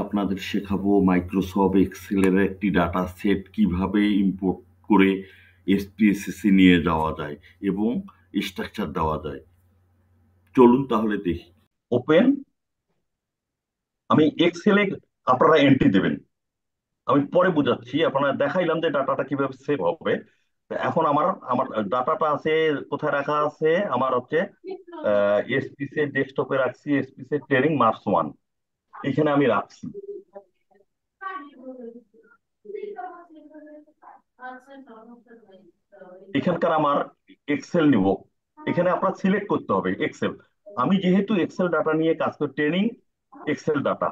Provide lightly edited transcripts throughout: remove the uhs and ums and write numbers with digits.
আপনাদের শেখাবো মাইক্রোসফট এক্সেলের একটি ডাটা সেট কিভাবে ইম্পোর্ট করে এসপিএসএস নিয়ে যাওয়া যায় এবং স্ট্রাকচার দেওয়া যায়। চলুন তাহলে দেখি। ওপেন। আমি এক্সেলে আপনারা এন্ট্রি দেবেন, আমি পরে বুঝাচ্ছি। আপনারা দেখাইলাম যে ডাটাটা কিভাবে সেভ হবে। তো এখন আমার আমার ডাটাটা আছে কোথায় রাখা আছে, আমার হচ্ছে এসপিসি ডেস্কটপে রাখছি, এসপিসি ট্রেনিং মার্কস 1 এখানে আমি রাখছি। এখানকার আমার এক্সেল নিব, এখানে আপনার সিলেক্ট করতে হবে এক্সেল। আমি যেহেতু এক্সেল ডাটা নিয়ে কাজ করি, ট্রেনিং এক্সেল ডাটা,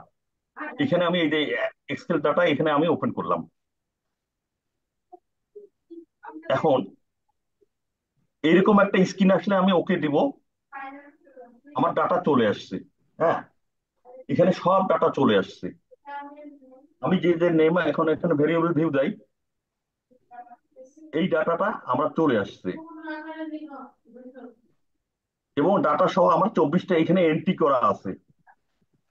এখানে আমি এই যে এক্সেল ডাটা এখানে আমি ওপেন করলাম। এখন এরকম একটা স্ক্রিন আসলে আমি ওকে দিব, আমার ডাটা চলে আসছে। হ্যাঁ, এখানে সব ডাটা চলে আসছে। আমি যে যে নেম এখন এখানে ভেরিয়েবল ভিউ দেই, এই ডাটাটা আমার চলে আসছে এবং ডাটা সহ আমার 24টা এখানে এন্ট্রি করা আছে।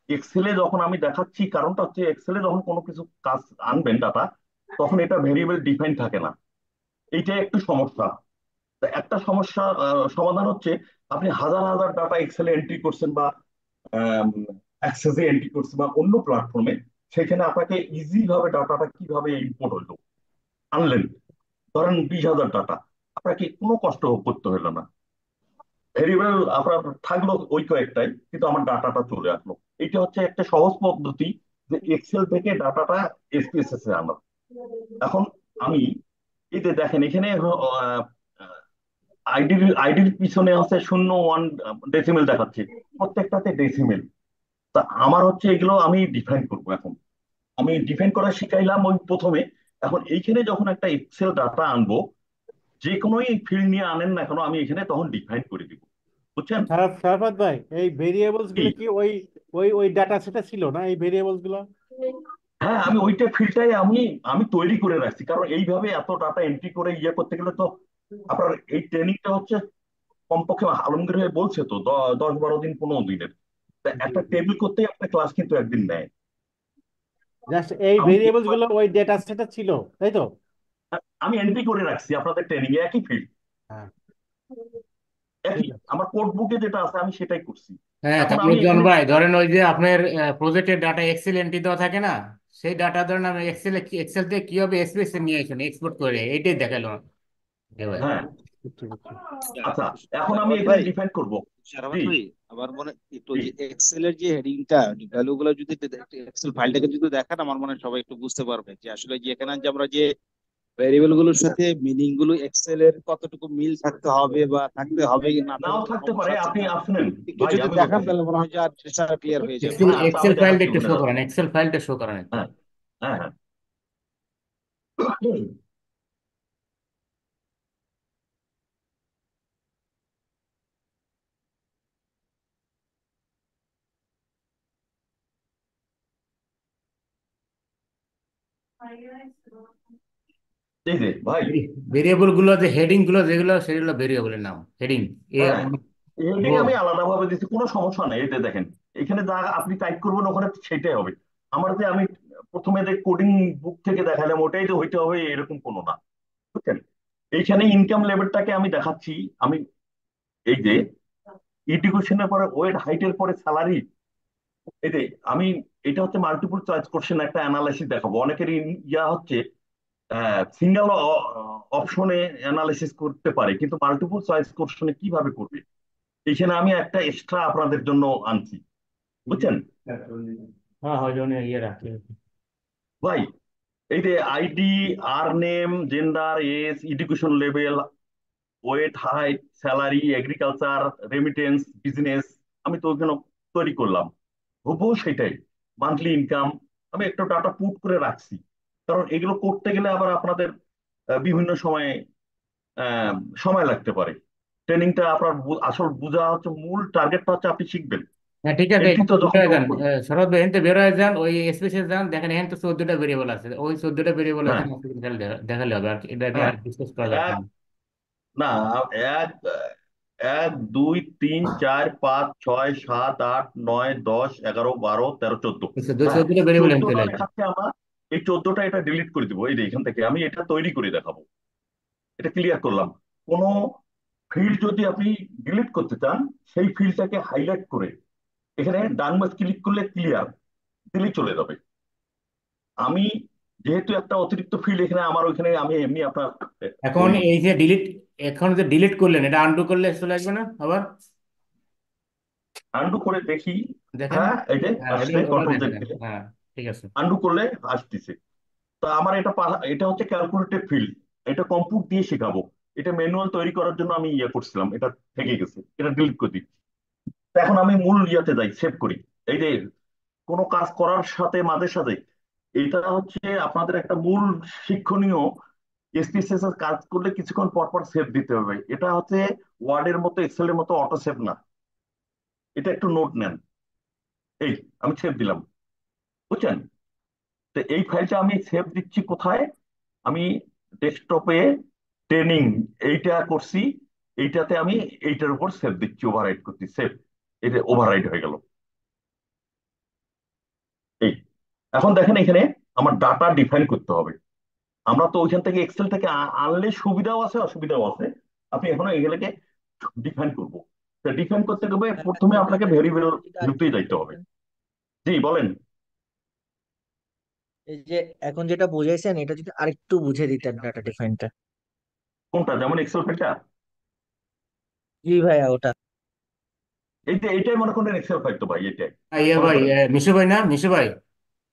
এক্সেলে যখন আমি দেখাচ্ছি, কারণটা হচ্ছে এক্সেলে যখন কোনো কিছু কাজ আনবেন ডাটা, তখন এটা ভেরিয়েবল ডিফাইন থাকে না, এইটা একটু সমস্যা। তা একটা সমস্যা সমাধান হচ্ছে, আপনি হাজার হাজার ডাটা এক্সেলে এন্ট্রি করছেন বা অ্যাক্সেসে এন্ট্রি করছেন বা অন্য প্ল্যাটফর্মে, সেখানে আপনাকে ইজি ভাবে ডাটাটা কিভাবে ইম্পোর্ট হলো আনলেন, ধরেন 20,000 ডাটা, আপনাকে কোনো কষ্ট করতে হলো না। ভেরিয়েবল আপনার থাকলো ওই কয়েকটাই, কিন্তু আমার ডাটাটা চলে আসলো। এটা হচ্ছে একটা সহজ পদ্ধতি যে এক্সেল থেকে ডাটাটা এসপিএসএস এ আনার। এখন আমি এই যে দেখেন এখানে আইডির পিছনে আছে 0, 1 ডেসিমেল দেখাচ্ছে, প্রত্যেকটাতে ডেসিমেল। তা আমার হচ্ছে এগুলো আমি ডিফাইন করবো। এখন আমি ডিফাইন করা শিখাইলাম ওই প্রথমে। এখন এইখানে যখন একটা এক্সেল ডাটা আনবো, যে কোনো ফিল্ড নিয়ে আনেন না কেন, আমি এখানে তখন ডিফাইন করে দিব। বুঝছেন? শরাফত ভাই, এই ভেরিয়েবলস কি? গুলো কি ওই ওই ওই ডাটা সেটে ছিল না, এই ভেরিয়েবলস গুলো? হ্যাঁ, আমি ওইটা ফিল্ডটাই আমি আমি তৈরি করে রাখছি, কারণ এইভাবে এত ডাটা এন্ট্রি করে ইয়ে করতে গেলে তো আপনার এই ট্রেনিংটা হচ্ছে কমপক্ষে আলমগীর ভাই বলছে তো 10-12 দিন 15 দিনের। তা জি, একটা জি। টেবিল করতে একটা ক্লাস কিন্তু একদিন নেয়। জাস্ট এই আমি ভেরিয়েবলস গুলো ওই ডেটা সেটে ছিল, তাই তো? আমি এন্ট্রি করে রাখছি আপনাদের ট্রেনিং এ, একই ফিল্ড, হ্যাঁ, ঠিক একই। আছে। আমার কোড বুকে যেটা আছে আমি সেটাই করছি। হ্যাঁ, এখন তাহলে আমি জন এখানে ভাই ধরেন ওই যে আপনার প্রজেক্টের ডাটা এক্সেল এন্ট্রি দেওয়া থাকে না, সেই ডাটা ধরেন আমি এক্সেল থেকে কিভাবে এসপিএস নিয়ে আসেন এক্সপোর্ট করে, এইটাই দেখালো এবার। হ্যাঁ, বুঝছি, বুঝছি। আচ্ছা, এখন আমি সারাফত এখানে ভাই, ডিফাইন করব। জি, সারাফত ভাই, আমার মনে একটু জি। যে এক্সেল এর যে হেডিংটা ভ্যালু গুলো যদি এক্সেল ফাইলটাকে যদি দেখান, আমার মনে হয় সবাই একটু বুঝতে পারবে যে আসলে যে এখানে যে আমরা যে ভেরিয়েবল গুলোর সাথে মিনিং গুলো এক্সেল এর কতটুকু মিল থাকতে হবে বা থাকতে হবে কি না নাও থাকলে কোনো থাকতে সমস্যা পারে, আছে আপনি কিনা শুনেন একটু ভাই, যদি আমি দেখান, বলতেছি। তাহলে মনে হয় যে আর সারা ক্লিয়ার হয়ে যাবে। এক্সেল হ্যাঁ, আচ্ছা, এক্সেল আমি ফাইলটা দেখাচ্ছি একটু ওখানে শো যান। করেন, এক্সেল ফাইলটা শো করেন একটু। হ্যাঁ, হ্যাঁ, হ্যাঁ। এই যে ভাই, ভেরিয়েবল গুলো যে হেডিং গুলো যেগুলো, সেগুলো ভেরিয়েবলের নাম হেডিং। এ হ্যাঁ, ও হেডিং আমি আলাদাভাবে দিচ্ছি, কোনো সমস্যা নেই। এটা দেখেন, এখানে যা আপনি টাইপ করবেন ওখানে সেটাই হবে। আমার যে আমি প্রথমে যে কোডিং বুক থেকে দেখালাম ওটাই যে হইতে হবে এরকম কোনো না। বুঝছেন? এইখানে ইনকাম লেভেলটাকে আমি দেখাচ্ছি। আমি এই যে এডুকেশনের পরে ওয়েট হাইটের পরে স্যালারি, এই যে আমি, এটা হচ্ছে মাল্টিপল চয়েস কোশ্চেন একটা অ্যানালাইসিস দেখাবো। অনেকেরই ইয়া হচ্ছে সিঙ্গেল অপশনে অ্যানালাইসিস করতে পারে, কিন্তু মাল্টিপল চয়েস কোশ্চেনে কিভাবে করবে, এইখানে আমি একটা এক্সট্রা আপনাদের জন্য আনছি। বুঝছেন হ্যাঁ হয় জন্য ইয়ে রাখি। ভাই? এই যে আইডি, আর name, gender, age, education level, weight, height, salary, agriculture, remittance, business, আমি তো ওখানে তৈরি করলাম হুবহু সেটাই। মান্থলি ইনকাম আমি একটা ডাটা পুট করে রাখছি, কারণ এগুলো করতে গেলে আবার আপনাদের বিভিন্ন সময়ে আহ, সময় লাগতে পারে। ট্রেনিংটা আপনার আসল বোঝা হচ্ছে, মূল টার্গেটটা হচ্ছে আপনি শিখবেন। হ্যাঁ ঠিক আছে, এন্ট্রি এখান তো থেকে বের যখন হয়ে যখন যান। করবেন। শরৎ ভাই, এখান থেকে বের হয়ে যান, ওই স্পেসে যান, দেখেন এখানে তো 14টা ভেরিয়েবল আছে, ওই 14টা ভেরিয়েবল হ্যাঁ, এখানে আছে কিনা দেখালে হবে, আর এটা নিয়ে হ্যাঁ। আর ডিসকাস করা যাবে এক না। না এক এক, দুই, তিন, চার, পাঁচ, ছয়, সাত, আট, নয়, 10, 11, 12, 13, 14। হ্যাঁ, 14টা ভেরিয়েবল এখানে 14টা চলে আসবে। দেখাচ্ছে আমরা। এই 14টা এটা ডিলিট করে দিব, এই যে এখান থেকে আমি এটা তৈরি করে দেখাবো। এটা ক্লিয়ার করলাম। কোনো ফিল্ড যদি আপনি ডিলিট করতে চান, সেই ফিল্ডটাকে হাইলাইট করে এখানে ডান মাউস ক্লিক করলে ক্লিয়ার দিলেই চলে যাবে। আমি যেহেতু একটা অতিরিক্ত ফিল্ড এখানে আমার, ওইখানে আমি এমনি আপনার এখন ওই এই যে ডিলিট, এখন যে ডিলিট করলেন এটা আনডু করলে চলে আসবে না আবার? আন্ডু করে দেখি। দেখেন। হ্যাঁ, এই যে হ্যাঁ, ওটা আসছে, ওটা কন্ট্রোল জেড দেখেন, দিলে হ্যাঁ, ঠিক আছে। আন্ডু করলে আসতেছে। তো আমার এটা এটা হচ্ছে ক্যালকুলেটেড ফিল্ড। এটা কম্পিউট দিয়ে শেখাবো। এটা ম্যানুয়াল তৈরি করার জন্য আমি ইয়ে করছিলাম, এটা থেকে গেছে, এটা ডিলিট করে দিই। তো এখন আমি মূল ইয়েতে যাই, সেভ করি। এই যে কোনো কাজ করার সাথে মাঝে সাথে, এটা হচ্ছে আপনাদের একটা মূল শিক্ষণীয়। এসপিএসএস এর কাজ করলে কিছুক্ষণ পর পর সেভ দিতে হবে। এটা হচ্ছে ওয়ার্ডের মতো, এক্সেলের মতো অটো সেভ না। এটা একটু নোট নেন। এই আমি সেভ দিলাম, বুঝছেন? তো এই ফাইলটা আমি সেভ দিচ্ছি কোথায়? আমি ডেস্কটপে ট্রেনিং এইটা করছি, এইটাতে আমি এইটার উপর সেভ দিচ্ছি, ওভাররাইট করছি, সেভ। এটা ওভাররাইট হয়ে গেল। এই এখন দেখেন এখানে আমার ডাটা ডিফাইন করতে হবে। আমরা তো ওইখান থেকে এক্সেল থেকে আনলে সুবিধাও আছে অসুবিধাও আছে। আপনি এখন এগুলোকে ডিফাইন করবো। ডিফাইন করতে গেলে প্রথমে আপনাকে ডাটা ভেরিয়েবল ডিফাইনটা যদি আরেকটু ভিউতেই যাইতে বুঝিয়ে হবে। দিতেন। জি বলেন। এই যে এখন যেটা বুঝাইছেন এটা যদি আরেকটু বুঝিয়ে দিতেন ডাটা ডিফাইনটা। কোনটা? যেমন এক্সেল ফাইলটা? জি ভাইয়া ওটা। এইটাই মনে করেন এক্সেল ফাইল তো ভাই, এটাই ইয়ে মনে ভাই, করেন। মিশু ভাই না, মিশু ভাই,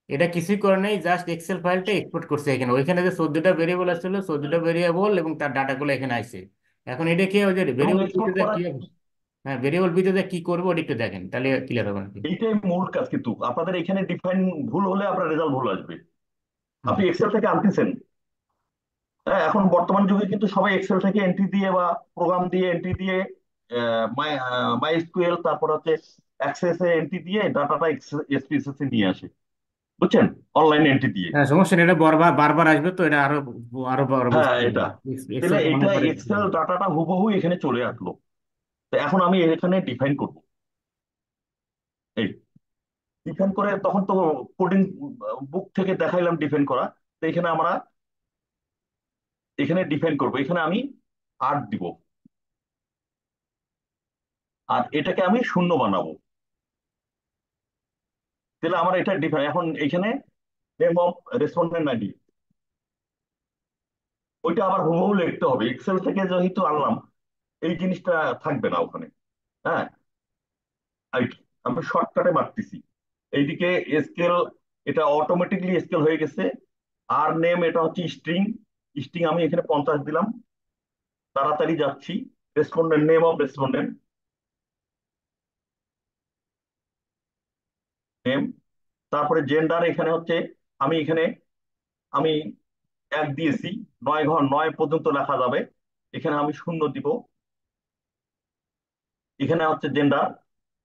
এটা কিছুই করে নাই, জাস্ট এক্সেল ফাইলটা এক্সপোর্ট করছে এখানে। ওইখানে যে 14টা ভেরিয়েবল আসছিল, 14টা ভেরিয়েবল এবং তার ডাটাগুলো এখানে আসছে। এখন এটা কি ওই যে এবং ভেরিয়েবল এক্সপোর্ট ভিত্তিতে করা, কি হবে? হ্যাঁ, ভেরিয়েবল ভিত্তিতে কি করবো ওটা একটু দেখেন, তাহলে ক্লিয়ার হবে নাকি। এইটাই মূল কাজ। কিন্তু আপনাদের এখানে ডিফাইন ভুল হলে আপনার রেজাল্ট ভুল আসবে। হুম। আপনি এক্সেল থেকে আনতেছেন। হ্যাঁ, এখন বর্তমান যুগে কিন্তু সবাই এক্সেল থেকে এন্ট্রি দিয়ে বা প্রোগ্রাম দিয়ে এন্ট্রি দিয়ে, মাই মাই এসকিউএল, তারপর হচ্ছে অ্যাক্সেস এ এন্ট্রি দিয়ে ডাটাটা এসপিএসএস এ নিয়ে আসে, বুঝছেন? অনলাইন এন্ট্রি দিয়ে। হ্যাঁ, সমস্যা নেই, এটা বারবার বারবার আসবে তো, এটা আরো আরো বড় হ্যাঁ, বুঝতে হবে। এটা এক্সেল তাহলে তো এটা অনেক পরে। এক্সেল ডাটাটা হুবহু এখানে চলে আসলো। তো এখন আমি এখানে ডিফাইন করব। এই ডিফাইন করে তখন তো কোডিং বুক থেকে দেখাইলাম ডিফাইন করা। তো এখানে আমরা এখানে ডিফাইন করব। এখানে আমি 8 দিব, আর এটাকে আমি 0 বানাবো। তাহলে আমার এটা ডিফাইন। এখন এখানে নেম অফ রেসপন্ডেন্ট আইডি, ওইটা আবার হুবহু লিখতে হবে। এক্সেল থেকে যেহেতু আনলাম, এই জিনিসটা থাকবে না ওখানে। হ্যাঁ, আইডি আমি শর্টকাটে মারতেছি। এইদিকে স্কেল, এটা অটোমেটিকলি স্কেল হয়ে গেছে। আর নেম এটা হচ্ছে স্ট্রিং। স্ট্রিং আমি এখানে 50 দিলাম। তাড়াতাড়ি যাচ্ছি। Respondent, name of respondent, name. তারপরে জেন্ডার এখানে হচ্ছে, আমি এখানে আমি 1 দিয়েছি। 9 পর্যন্ত লেখা যাবে। এখানে আমি 0 দিব। এখানে হচ্ছে জেন্ডার,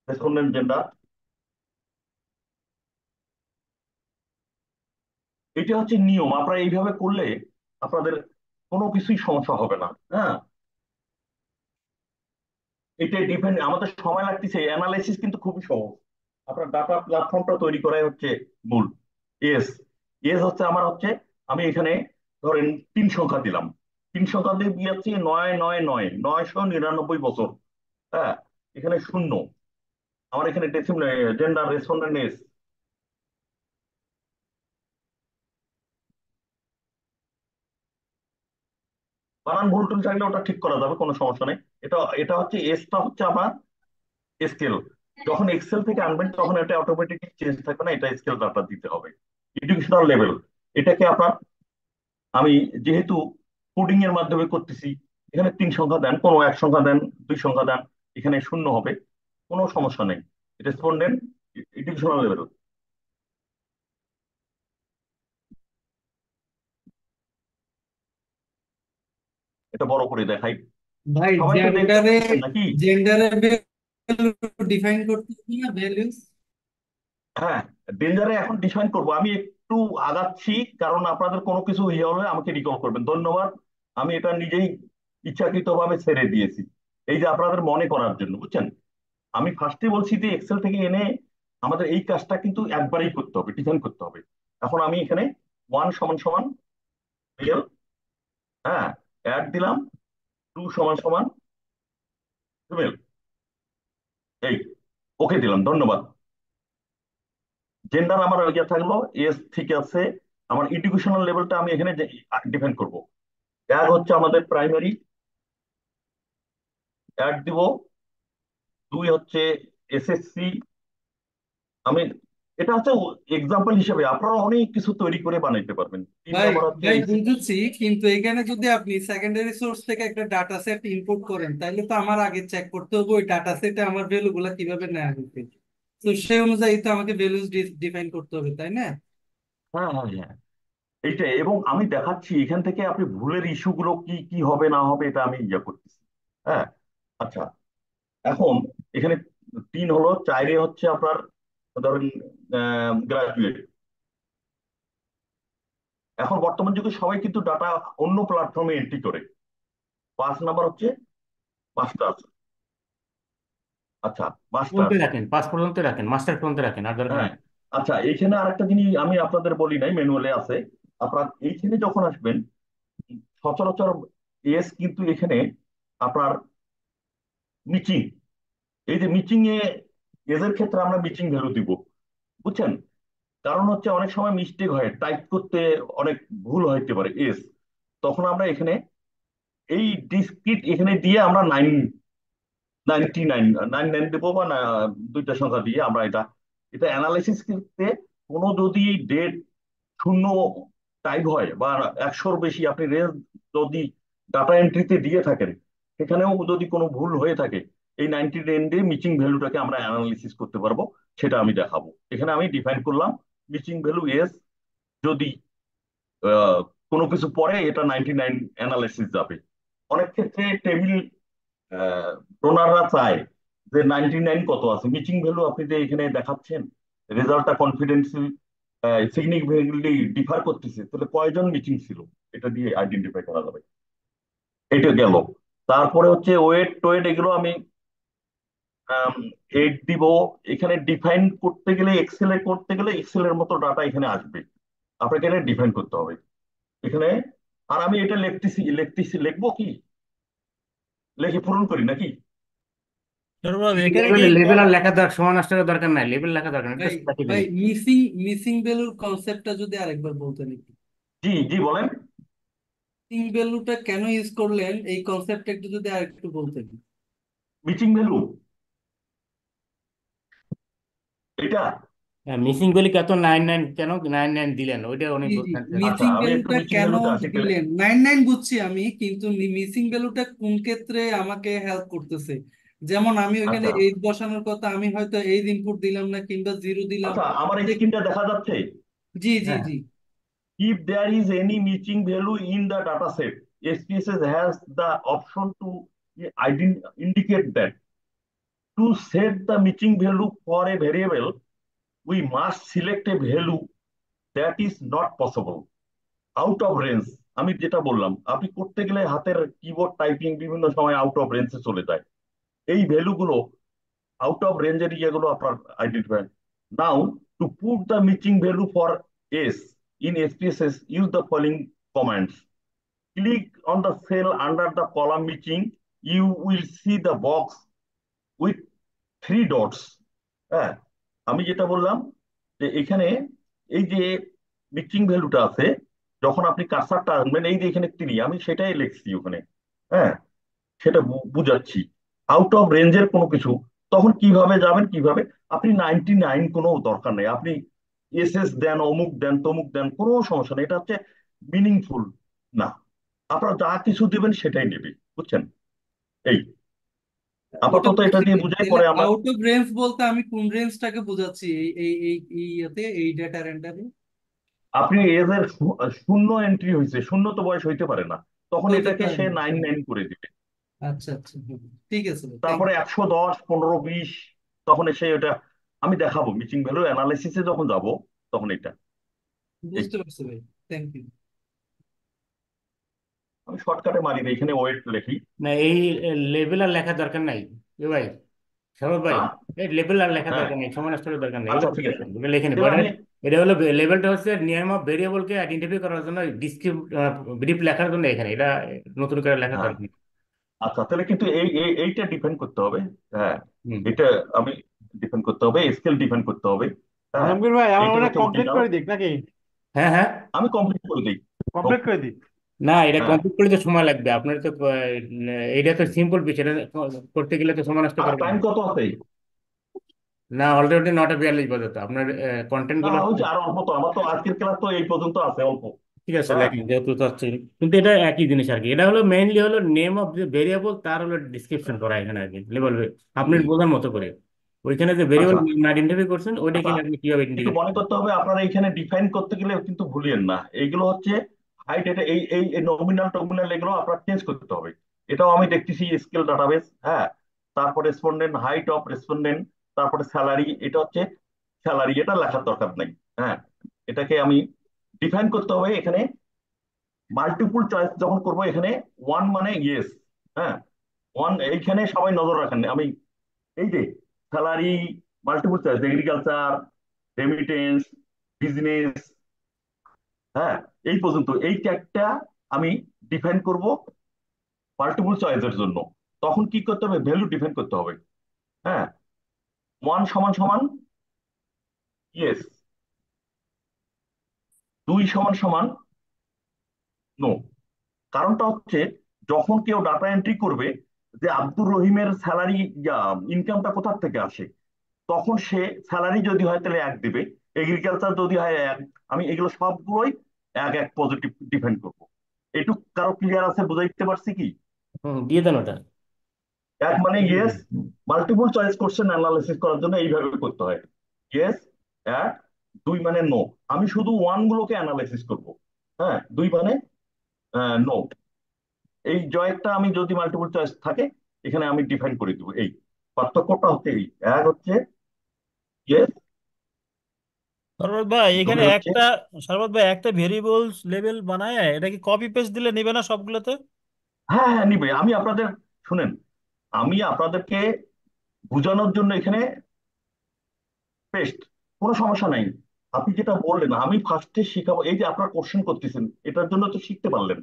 রেসপন্ডেন্ট জেন্ডার। এটা হচ্ছে নিয়ম। আপনারা এইভাবে করলে আপনাদের কোনো কিছুই সমস্যা হবে না। হ্যাঁ, এটাই ডিপেন্ড। আমাদের সময় লাগতেছে, অ্যানালাইসিস কিন্তু খুবই সহজ। আপনার ডাটা প্ল্যাটফর্মটা তৈরি করাই হচ্ছে মূল। এস এস হচ্ছে আমার হচ্ছে, আমি এখানে ধরেন 3 সংখ্যা দিলাম। 3 সংখ্যা দিয়ে দিয়েছি 999, 999 বছর। হ্যাঁ, এখানে 0। আমার এখানে জেন্ডার রেসপন্ডেন্ট এস। বানান ভুল টুল থাকলে ওটা ঠিক করা যাবে, কোনো সমস্যা নেই। এটা এটা হচ্ছে এসটা হচ্ছে আমার স্কেল। যখন এক্সেল থেকে আনবেন তখন এটা অটোমেটিকলি চেঞ্জ থাকবে না, এটা স্কেল ডাটা দিতে হবে। এডুকেশনাল লেভেল, এটাকে আপনার, আমি যেহেতু কোডিং এর মাধ্যমে করতেছি, এখানে 3 সংখ্যা দেন, কোনো 1 সংখ্যা দেন, 2 সংখ্যা দেন, এখানে 0 হবে, কোনো সমস্যা নেই। রেসপন্ডেন্ট এডুকেশনাল লেভেল, এটা বড় করে দেখাই। ভাই সবাই তো দেখতে জেন্ডারে, পাচ্ছেন নাকি? জেন্ডারে ডিফাইন করতে হবে না ভ্যালুস? হ্যাঁ, ডেঞ্জারে এখন ডিফাইন করব। আমি একটু আগাচ্ছি, কারণ আপনাদের কোনো কিছু ইয়ে হলে আমাকে রিকল করবেন। ধন্যবাদ। আমি এটা নিজেই ইচ্ছাকৃতভাবে ছেড়ে দিয়েছি। এই যে আপনাদের মনে করার জন্য, বুঝছেন? আমি ফার্স্টে বলছি যে এক্সেল থেকে এনে আমাদের এই কাজটা কিন্তু একবারেই করতে হবে, ডিফাইন করতে হবে। এখন আমি এখানে ওয়ান সমান সমান রিয়েল, হ্যাঁ, অ্যাড দিলাম, টু সমান সমান ফিমেল, এই ওকে দিলাম, ধন্যবাদ। জেন্ডার আমার ইয়ে থাকলো এস, ঠিক আছে। আমার এডুকেশনাল লেভেলটা আমি এখানে ডিফাইন করব। এক হচ্ছে আমাদের প্রাইমারি, অ্যাড দিব। দুই হচ্ছে এসএসসি। আমি এটা হচ্ছে এক্সাম্পল হিসেবে, আপনারা অনেক কিছু তৈরি করে বানাইতে পারবেন। তিন ভাই নাম্বার হচ্ছে ভাই এইচএসসি। বুঝেছি, কিন্তু এখানে যদি আপনি সেকেন্ডারি সোর্স থেকে একটা ডাটা সেট ইনপুট করেন তাহলে তো আমার আগে চেক করতে হবে ওই ডাটা সেটে আমার ভ্যালু গুলা কিভাবে নেওয়া হচ্ছে। তো সেই অনুযায়ী তো আমাকে ভ্যালুস ডিফাইন করতে হবে, তাই না? হ্যাঁ, হ্যাঁ, হ্যাঁ, এইটাই। এবং আমি দেখাচ্ছি এখান থেকে আপনি ভুলের ইস্যুগুলো কি কি হবে না হবে এটা আমি ইয়ে করতেছি। হ্যাঁ, আচ্ছা। এখন এখানে তিন হলো, চাইরে হচ্ছে আপনার ধরেন গ্রাজুয়েট। এখন বর্তমান যুগে সবাই কিন্তু ডাটা অন্য প্ল্যাটফর্মে এন্ট্রি করে। পাঁচ নাম্বার হচ্ছে মাস্টার্স। আচ্ছা, পর্যন্ত মাস্টার্স। রাখেন, 5 পর্যন্ত রাখেন, মাস্টার পর্যন্ত রাখেন, আর দরকার হ্যাঁ, নেই। আচ্ছা, এইখানে আরেকটা জিনিস আমি আপনাদের বলি নাই, ম্যানুয়ালে আছে। আপনার এইখানে যখন আসবেন, সচরাচর এস কিন্তু এখানে আপনার মিচিং, এই যে মিচিং এ এজের ক্ষেত্রে আমরা মিচিং ভ্যালু দিব, বুঝছেন? কারণ হচ্ছে অনেক সময় মিস্টেক হয়, টাইপ করতে অনেক ভুল হইতে পারে এস। তখন আমরা এখানে এই ডিসক্রিট এখানে দিয়ে আমরা 99 99 দেবো, বা দুইটা সংখ্যা দিয়ে আমরা এটা এটা অ্যানালাইসিস করতে, কোনো যদি ডেট শূন্য টাইপ হয় বা 100-র বেশি আপনি রেঞ্জ যদি ডাটা এন্ট্রিতে দিয়ে থাকেন, সেখানেও যদি কোনো ভুল হয়ে থাকে, এই 99 দিয়ে মিচিং ভ্যালুটাকে আমরা অ্যানালিসিস করতে পারবো, সেটা আমি দেখাবো। এখানে আমি ডিফাইন করলাম মিচিং ভ্যালু এস, যদি আহ, কোনো কিছু পরে এটা 99 অ্যানালাইসিস যাবে। অনেক ক্ষেত্রে টেবিল ওনাররা চায় যে 99 কত আছে মিচিং ভ্যালু, আপনি যে এখানে দেখাচ্ছেন রেজাল্টটা কনফিডেন্সিয়াল সিগনিফিকেন্টলি ডিফার করতেছে, তাহলে কয়জন মিচিং ছিল এটা দিয়ে আইডেন্টিফাই করা যাবে। এটা গেল। তারপরে হচ্ছে ওয়েট টোয়েট, এগুলো আমি এইট দিব। এখানে ডিফাইন করতে গেলে, এক্সেলে করতে গেলে এক্সেলের মতো ডাটা এখানে আসবে, আপনাকে এটা ডিফাইন করতে হবে এখানে। আর আমি এটা লিখতেছি লিখতেছি, লিখবো কি, লিখে পূরণ করি নাকি? ধন্যবাদ। এখানে কি লেভেল লেভেল আর লেখা দরকার, সমান আসলে দরকার নাই, লেভেল লেখা দরকার নেই, ভাই জাস্ট লিখে ভাই দিলেন। মিসিং মিসিং ভ্যালুর কনসেপ্টটা যদি আরেকবার বলতেন একটু। জি, জি, বলেন। মিসিং ভ্যালুটা কেন ইউজ করলেন এই কনসেপ্টটা একটু যদি আরেকটু বলতেন। মিচিং ভ্যালু এটা। মিসিং ভ্যালু কত, 99 কেন 99 দিলেন, ওইটা উনি জি জি, বলতে চাচ্ছেন। আচ্ছা, মিসিং আমি একটু ভ্যালুটা মিচিং কেন ভ্যালুতে আসি তাহলে। দিলেন 99 বুঝছি আমি, কিন্তু মিসিং ভ্যালুটা কোন ক্ষেত্রে আমাকে হেল্প করতেছে? যেমন আমি ওখানে আচ্ছা, এইজ বসানোর কথা, আমি হয়তো এইজ ইনপুট দিলাম না কিংবা জিরো দিলাম। আচ্ছা, আমার ঠিক- স্ক্রিনটা দেখা যাচ্ছে? জি জি হ্যাঁ, জি। If there is any matching value in the dataset, SPSS has the option to indicate that. To set the matching value for a variable, we must select a value that is not possible, out of range। আমি যেটা বললাম, আপনি করতে গেলে হাতের keyboard typing বিভিন্ন সময় out of রেঞ্জে চলে যায়। এই ভ্যালুগুলো আউট অফ রেঞ্জের ইয়েগুলো আপনার identify. Now, to put the matching value for S in SPSS, use the following commands. Click on the cell under the column matching. You will see the box with three dots. হ্যাঁ, আমি যেটা বললাম যে এখানে এই যে mixing ভ্যালুটা আছে, যখন আপনি কার্সারটা আনবেন, এই যে এখানে তিনি, আমি সেটাই লিখছি ওখানে। হ্যাঁ, সেটা বুঝাচ্ছি। আউট অফ রেঞ্জের কোনো কিছু, তখন কিভাবে যাবেন, কিভাবে আপনি 99 কোনো দরকার নেই, আপনি এসএস দেন, অমুক দেন, তমুক দেন, কোনো সমস্যা নেই। এটা হচ্ছে মিনিংফুল না, আপনারা যা কিছু দেবেন সেটাই নেবে, বুঝছেন? এই ওটা আপাতত এটা বুঝছি, দিয়ে বুঝাই, তাহলে পরে আমরা। আউট অফ রেঞ্জ বলতে আমি কোন রেঞ্জটাকে বোঝাচ্ছি এই এই এই এই ইয়াতে, এই ডেটা রেন্ডারে? আপনি এজের শূন্য এন্ট্রি হয়েছে, শূন্য তো বয়স হইতে পারে না, তখন হতে এটাকে পারে সে না। 99 করে দিবে। আচ্ছা আচ্ছা, হুম, ঠিক আছে ভাই, থ্যাংক তারপরে 110, 15, 20, তখন এসে এটা আমি দেখাবো মিচিং ভ্যালু অ্যানালাইসিসে যখন যাব, তখন এটা। ইউ, এই বুঝতে পারছি ভাই, থ্যাংক ইউ। আমি শর্টকাটে মারি না, এখানে ওয়েট লিখি। না, এই লেভেল আর লেখার দরকার নাই এ ভাই, সরব ভাই। হ্যাঁ এই লেভেল আর লেখার হ্যাঁ, দরকার নেই, সময় নষ্ট করার দরকার নেই, এগুলো আচ্ছা ঠিক ঠিক আছে, আছে। এগুলো লিখে নিবো। তাহলে আমি এটা হলো লেভেলটা হচ্ছে নেম অফ ভেরিয়েবলকে আইডেন্টিফাই করার জন্য ডিসক্রিপ্ট ব্রিফ লেখার জন্য এখানে, এটা নতুন করে লেখার হ্যাঁ, দরকার নেই। আচ্ছা তাহলে কিন্তু এইটা ডিপেন্ড করতে হবে। হ্যাঁ, হুম। এটা আমি ডিপেন্ড করতে হবে, স্কেল ডিপেন্ড করতে হবে। হ্যাঁ, আলমগীর ভাই, আমার এইটা মনে হয় হচ্ছে কমপ্লিট অরিজিনাল। করে দিক নাকি? হ্যাঁ হ্যাঁ। আমি কমপ্লিট করে দিই। হোক। কমপ্লিট করে দিক। না, এটা হ্যাঁ, কমপ্লিট করলে তো সময় লাগবে আপনার তো, এটা তো সিম্পল বিষয়, এটা করতে গেলে তো সময় নষ্ট আর করবেন টাইম না। কত আছে? না, অলরেডি 9:42 বাজে, আপনার কন্টেন্ট না গুলো। ওই যে আর অল্প, তো আমার তো আজকের ক্লাস তো এই পর্যন্ত আছে, অল্প। ঠিক আছে, হ্যাঁ, লেখেন যেহেতু তো হচ্ছে, কিন্তু এটা একই জিনিস আর কি, এটা হলো মেইনলি হলো নেম অফ যে ভেরিয়েবল, তার হলো ডিসক্রিপশন করা এখানে আর কি, লেবেল আপনি বোঝার মতো করে ওইখানে যে ভেরিয়েবল আচ্ছা আইডেন্টিফাই করছেন ওইটাকে আচ্ছা, আপনি কিভাবে একটু আইডেন্টিফাই মনে করবেন। করতে হবে আপনারা এখানে ডিফাইন করতে গেলে কিন্তু ভুলিয়েন না, এইগুলো হচ্ছে হাইট, এটা এই নমিনাল টমিনাল এগুলো আপনার চেঞ্জ করতে হবে। এটাও আমি দেখতেছি স্কেল ডাটাবেস। হ্যাঁ, তারপর রেসপন্ডেন্ট, হাইট অফ রেসপন্ডেন্ট, তারপরে স্যালারি, এটা হচ্ছে স্যালারি, এটা লেখার দরকার নাই। হ্যাঁ, এটাকে আমি ডিফাইন করতে হবে এখানে। মাল্টিপল চয়েস যখন করবো এখানে, ওয়ান মানে ইয়েস। হ্যাঁ, ওয়ান, এইখানে সবাই নজর রাখেন। আমি এই যে salary, multiple choice, agriculture, remittance, business, হ্যাঁ, এই পর্যন্ত এই ট্যাগটা আমি ডিফাইন করব মাল্টিপল চয়েসের জন্য। তখন কি করতে হবে, ভ্যালু ডিফাইন করতে হবে। হ্যাঁ, ওয়ান সমান সমান ইয়েস, দুই সমান সমান নো। কারণটা হচ্ছে যখন কেউ ডাটা এন্ট্রি করবে যে আব্দুর রহিমের স্যালারি, ইনকামটা কোথা থেকে আসে, তখন সে স্যালারি যদি হয় তাহলে এক দিবে, এগ্রিকালচার যদি হয় এক। আমি এগুলো সবগুলোই এক এক পজিটিভ ডিফেন্ড করব। এটুক কারো ক্লিয়ার আছে, বুঝাইতে পারছি কি? হুম, দিয়ে দেন ওটা। এক মানে yes, multiple choice question analysis করার জন্য এইভাবে করতে হয়, ইয়েস এক, দুই মানে নো। আমি শুধু ওয়ান গুলোকে অ্যানালাইসিস করব। হ্যাঁ, দুই মানে নো। এই জয়েরটা আমি যদি মাল্টিপল চয়েস থাকে এখানে আমি ডিফাইন করে দিব। এই পার্থক্যটা হচ্ছে এই, এক হচ্ছে ইয়েস, সরবত ভাই, দুই এখানে হচ্ছে। একটা, সরবত ভাই একটা ভেরিয়েবলস লেভেল বানায় এটা কি কপি পেস্ট দিলে নেবে না সবগুলোতে? হ্যাঁ হ্যাঁ, নিবে। আমি আপনাদের, শুনেন, আমি আপনাদেরকে বোঝানোর জন্য এখানে পেস্ট, কোনো সমস্যা নাই। আপনি যেটা বললেন আমি ফার্স্টে শিখাবো, এই যে আপনার কোশ্চেন করতেছেন এটার জন্য তো শিখতে পারলেন,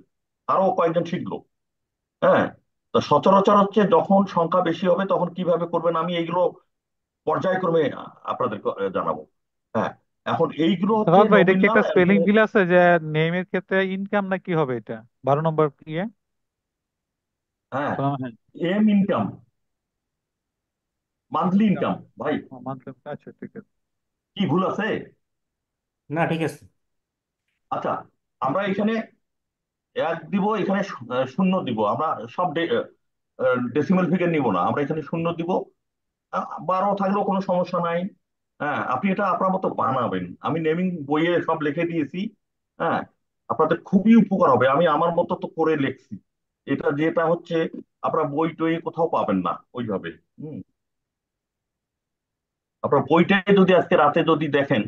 আরো কয়েকজন শিখলো। হ্যাঁ, তো সচরাচর হচ্ছে যখন সংখ্যা বেশি হবে তখন কিভাবে করবেন আমি এইগুলো পর্যায়ক্রমে আপনাদেরকে জানাবো। হ্যাঁ, এখন এইগুলো হচ্ছে রাত ভাই, এটা কি নমিনাল। একটা স্পেলিং ভুল আছে যে নেমের ক্ষেত্রে ইনকাম না কি হবে এটা? 12 নম্বর ইয়ে। হ্যাঁ, হ্যাঁ। এম ইনকাম, মান্থলি ইনকাম ভাই, মান্থলি, আচ্ছা ঠিক আছে। কি ভুল আছে? না, ঠিক আছে। আচ্ছা, আমরা এখানে এক দিব, এখানে শূন্য দিব। আমরা সব ডেসিমাল ফিগার নিব না, আমরা এখানে শূন্য দিব। 12 থাকলেও কোনো সমস্যা নাই। হ্যাঁ, আপনি এটা আপনার মতো বানাবেন, আমি নেমিং বইয়ে সব লিখে দিয়েছি। হ্যাঁ, আপনাদের খুবই উপকার হবে, আমি আমার মতো তো করে লিখছি। এটা যেটা হচ্ছে আপনার বই টই কোথাও পাবেন না ওইভাবে। হম, আপনার বইটাই যদি আজকে রাতে যদি দেখেন,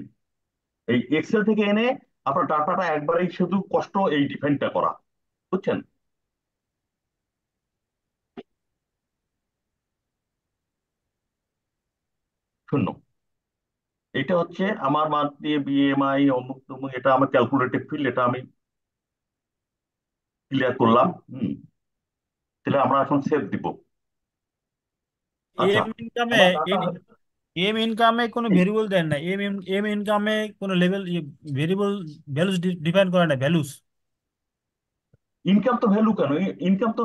এই এক্সেল থেকে এনে আপনার ডাটাটা একবারেই, শুধু কষ্ট এই ডিফাইনটা করা, বুঝছেন? শূন্য, এটা হচ্ছে আমার মান দিয়ে বিএমআই অমুক তমুক, এটা আমার ক্যালকুলেটিভ ফিল্ড, এটা আমি ক্লিয়ার করলাম। হম, তাহলে আমরা এখন সেভ দিব। আচ্ছা, এম ইনকামে, আমার ডাটা, এম ইনকামে কোনো ভেরিয়েবল দেন না, এম ইনকামে কোনো লেভেল ভেরিয়েবল ভ্যালুস ডিফাইন করে না, ভ্যালুস। ইনকাম তো ভ্যালু কেন, ইনকাম তো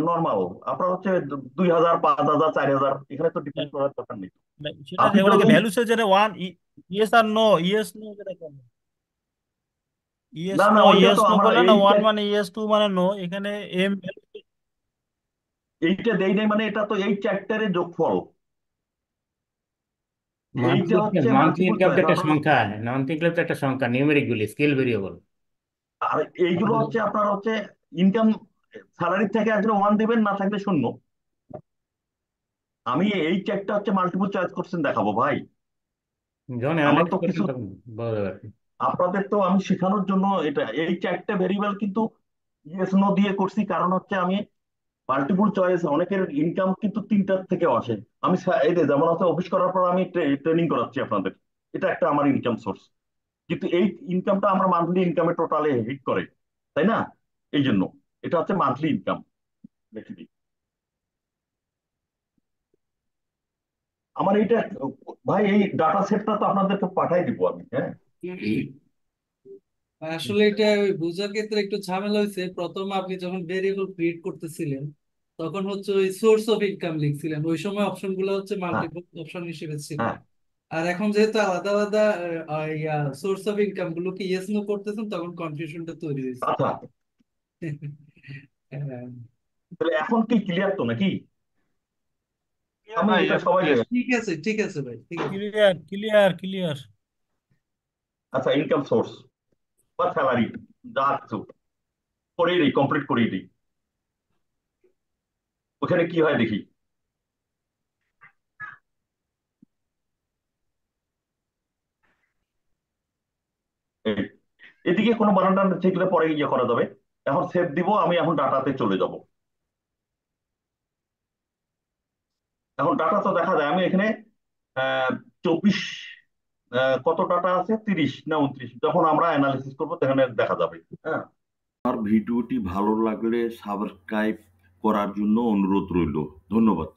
নর্মাল। আপনার হচ্ছে 2,000, 5,000, 4,000, এখানে তো ডিপেন্ড করার দরকার নেই। সেটা আপনি ওটাকে বললেন ভ্যালুসের যেটা ওয়ান, ইয়েস আর নো, ইয়েস নো যেটা করে, ইয়েস না না, নো, ওইটা ইয়েস তো নো আমরা করলে না, ওয়ান এইটা, মানে ইয়েস, টু মানে নো, এখানে এম। এইটা দেই নাই মানে এটা তো এই চ্যাপ্টারের যোগফল। এইটা মান্থলি হচ্ছে মান্থলি মাল্টিপল ইনকাম তো চয়েস একটা আপনার। সংখ্যা, মান্থলি ইনকাম তো একটা সংখ্যা, নিউমেরিক গুলি, স্কেল ভেরিয়েবল। আর এইগুলো হচ্ছে আপনার হচ্ছে ইনকাম, স্যালারি থেকে আসলে ওয়ান দিবেন, না থাকলে শূন্য। আমি এই চ্যাপ্টার হচ্ছে মাল্টিপল চয়েস কোশ্চেন দেখাবো ভাই। যখন আমরা অ্যানালাইসিস তো করবেন কিছু, তখন বোঝা যাবে আর কি। আপনাদের তো আমি শেখানোর জন্য এটা, এই চারটে ভেরিয়েবল কিন্তু ইয়েস নো দিয়ে করছি, কারণ হচ্ছে আমি মাল্টিপল চয়েস, অনেকের ইনকাম কিন্তু তিনটার থেকে আসে। আমি এই যে যেমন হচ্ছে অফিস করার পর আমি ট্রেনিং করাচ্ছি আপনাদের, এটা একটা আমার ইনকাম সোর্স, কিন্তু এই ইনকামটা আমার মান্থলি ইনকামে টোটালে হিট করে, তাই না? এই জন্য এটা হচ্ছে মান্থলি ইনকাম। আমার এইটা, ভাই এই ডাটা সেটটা তো আপনাদেরকে পাঠাই দিব আমি, হ্যাঁ। আসলে এটা ওই বোঝার ক্ষেত্রে একটু ঝামেলা হয়েছে। প্রথম আপনি যখন ভেরিয়েবল ক্রিয়েট করতেছিলেন তখন হচ্ছে ওই সোর্স অফ ইনকাম লিখছিলেন, ওই সময় অপশন গুলো হচ্ছে হ্যাঁ, মাল্টিপল অপশন হিসেবে ছিল। হ্যাঁ। আর এখন যেহেতু আলাদা আলাদা সোর্স অফ ইনকাম গুলোকে ইয়েস নো করতেছেন, তখন কনফিউশনটা তৈরি হয়েছে। আচ্ছা, হ্যাঁ, তাহলে এখন কি ক্লিয়ার তো নাকি? ক্লিয়ার আমি ভাই, এটা এখন সবাই, ক্লিয়ার। ঠিক আছে ভাই, ঠিক আছে। Clear clear clear. আচ্ছা, ইনকাম সোর্স বা স্যালারি যা কিছু করেই দিই, কমপ্লিট করেই দিই। ওখানে কি হয় দেখি। এই, এদিকে কোনো বানানটা শিখলে পরে ইয়ে করা যাবে। এখন সেভ দিব, আমি এখন ডাটাতে চলে যাব। এখন ডাটা তো দেখা যায় আমি এখানে 24, কত ডাটা আছে, 30 না 29, যখন আমরা অ্যানালিসিস করবো সেখানে দেখা যাবে। হ্যাঁ। আর ভিডিওটি ভালো লাগলে সাবস্ক্রাইব করার জন্য অনুরোধ রইল। ধন্যবাদ।